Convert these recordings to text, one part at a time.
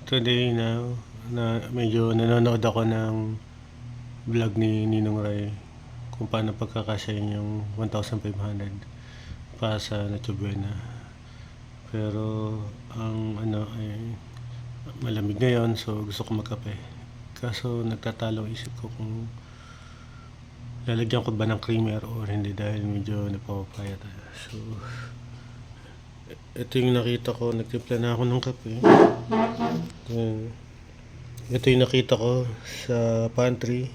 Today na medyo nanonood ako ng vlog ni Ninong Ray kung paano pagkakasyahin yung 1,500 para sa Noche Buena. Pero ang ay malamig ngayon, so gusto ko magkape. Kaso nagtatalo isip ko kung lalagyan ko ba ng creamer or hindi dahil medyo napapapaya tayo. So ito yung nakita ko, nagtimpla na ako ng kape. Ito yung nakita ko sa pantry.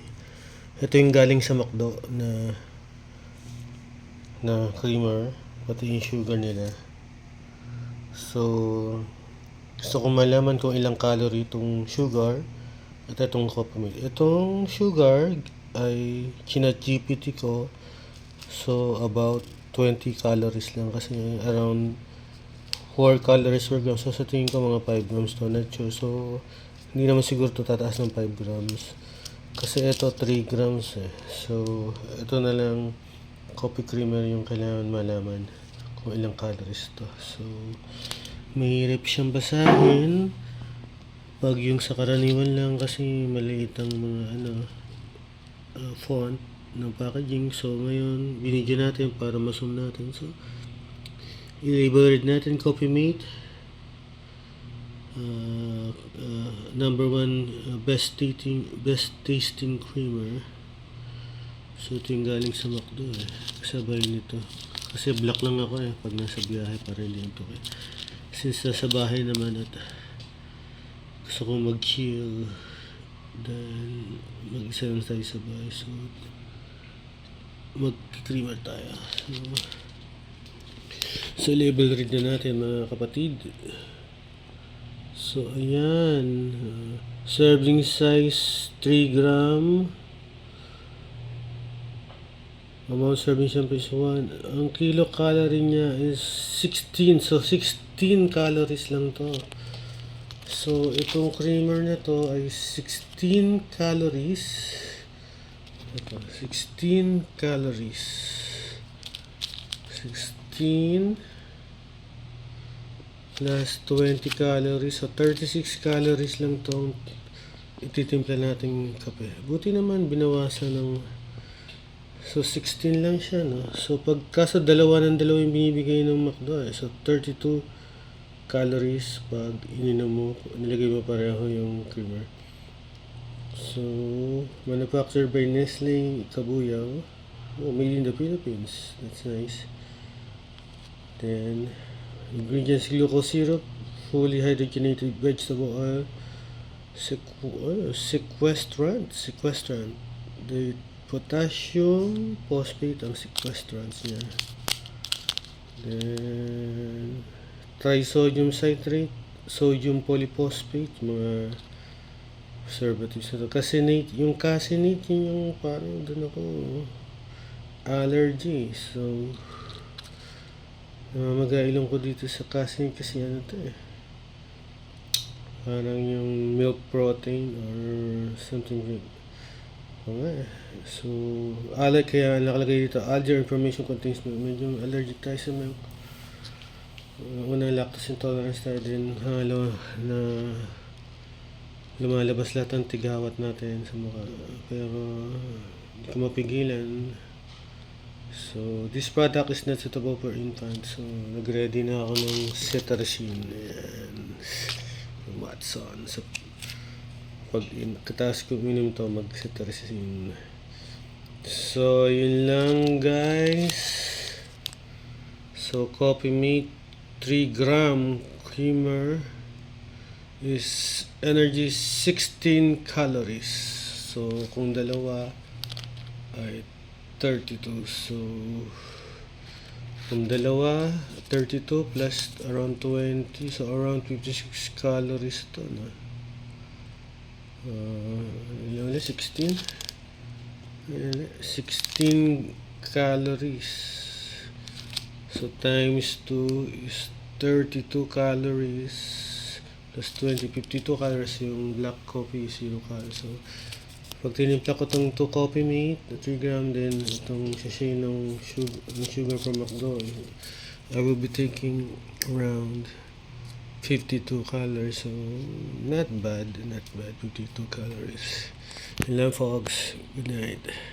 Ito yung galing sa McDo na creamer, pati yung sugar nila. So gusto ko malaman kung ilang calorie itong sugar at itong coffee milk. Itong sugar ay chinat GPT ko, so about 20 calories lang kasi around 4 calories per gram. So sa tingin ko mga 5 grams to, not sure. So hindi naman siguro to tataas ng 5 grams kasi ito 3 grams eh. So ito na lang coffee creamer yung kailangan malaman kung ilang calories to. So mahirap siyang basahin pag yung sa karaniwan lang kasi maliit ang mga font ng packaging. So ngayon binidyo natin para ma-zoom natin. So i-label natin Coffee Mate number 1 best tasting creamer. So ito yung galing sa McDo eh, kasabay nito kasi black lang ako eh pag nasa biyahe para hindi ito eh. Since nasa bahay naman at gusto ko mag chill dahil mag-isa lang tayo sa bahay, so mag-creamer tayo. So label read na natin mga kapatid. So ayan, serving size 3 gram, amount serving syempre is 1. Ang kilocalorie niya is 16, so 16 calories lang to. So itong creamer na to ay 16 calories. Ito, 16 calories. 16 plus 20 calories, so 36 calories lang tong ititimpla natin kape. Buti naman binawasan ng, so 16 lang siya, no? So pagka sa dalawa yung binibigay ng McDo so 32 calories pag ininom mo, nilagay mo pareho yung creamer. So manufactured by Nestle Cabuyao, made in the Philippines. That's nice. Then ingredients: glucose syrup, fully hydrogenated vegetable oil, sequestrant, the potassium phosphate ang sequestrants niya. Then trisodium citrate, sodium polyphosphate, mga preservatives na to. Caseinate, yung caseinate yung parang doon ako allergy, so mag-ailong ko dito sa caseinate kasi ano to eh, parang yung milk protein or something. So kaya nakalagay dito allergy information contains milk. Medyo allergic tayo sa milk. Una, lactose intolerance tayo din, halo na lumalabas lahat ng tigawat natin sa mukha, pero hindi ko mapigilan. So this product is not suitable for infants. So nag-ready na ako ng cetirizine and Watson. So pag kataas ko minum to, mag-cetirizine. So yun lang guys. So Coffee Mate 3 gram creamer is energy 16 calories. So kung dalawa ay 32. So kung dalawa 32 plus around 20, so around 56 calories to, no? 16 calories, so times 2 is 32 calories plus 20, 52 calories. Yung black coffee is 0 calories. So pag tinimpla ko itong 2 Coffee Mate na 3 gram, then itong sachet ng sugar from McDo, I will be taking around 52 colors. So, not bad. 52 colors. Yun lang, folks. Good night.